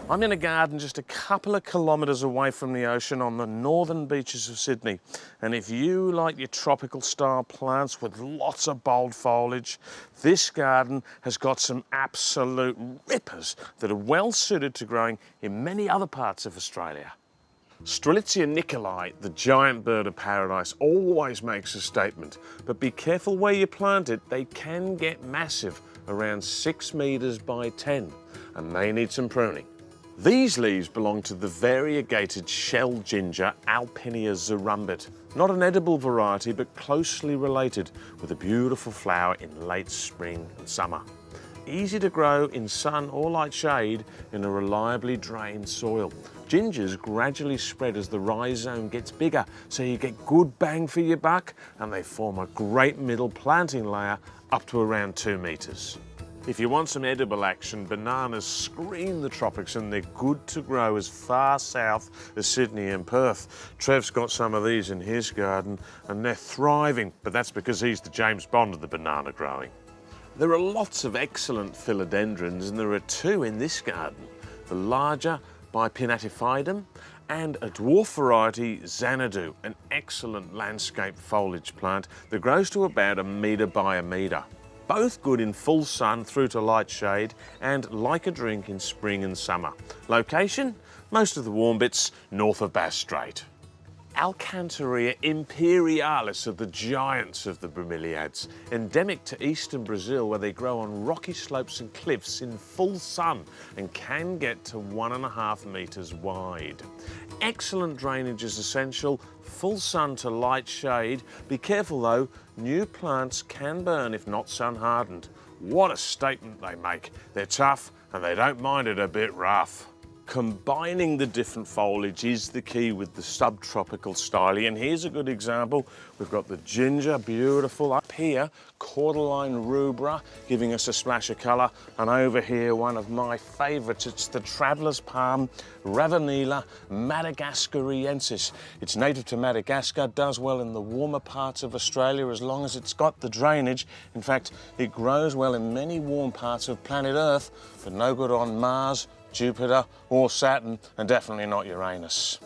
I'm in a garden just a couple of kilometres away from the ocean on the northern beaches of Sydney. And if you like your tropical style plants with lots of bold foliage, this garden has got some absolute rippers that are well suited to growing in many other parts of Australia. Strelitzia nicolai, the giant bird of paradise, always makes a statement, but be careful where you plant it. They can get massive, around 6 metres by 10, and may need some pruning. These leaves belong to the variegated shell ginger Alpinia zorumbit, not an edible variety but closely related, with a beautiful flower in late spring and summer. Easy to grow in sun or light shade in a reliably drained soil. Gingers gradually spread as the rhizome gets bigger, so you get good bang for your buck, and they form a great middle planting layer up to around 2 metres. If you want some edible action, bananas scream the tropics, and they're good to grow as far south as Sydney and Perth. Trev's got some of these in his garden and they're thriving, but that's because he's the James Bond of the banana growing. There are lots of excellent philodendrons, and there are 2 in this garden. The larger Bipinnatifidum and a dwarf variety Xanadu, an excellent landscape foliage plant that grows to about 1 metre by 1 metre. Both good in full sun through to light shade, and like a drink in spring and summer. Location? Most of the warm bits north of Bass Strait. Alcantaria imperialis are the giants of the bromeliads, endemic to eastern Brazil, where they grow on rocky slopes and cliffs in full sun and can get to 1.5 metres wide. Excellent drainage is essential, full sun to light shade. Be careful though, new plants can burn if not sun hardened. What a statement they make. They're tough and they don't mind it a bit rough. Combining the different foliage is the key with the subtropical style, and here's a good example. We've got the ginger, beautiful. Up here, cordyline rubra, giving us a splash of colour, and over here, one of my favourites, it's the traveller's palm, Ravenila madagascariensis. It's native to Madagascar, does well in the warmer parts of Australia as long as it's got the drainage. In fact, it grows well in many warm parts of planet Earth, but no good on Mars, Jupiter or Saturn, and definitely not Uranus.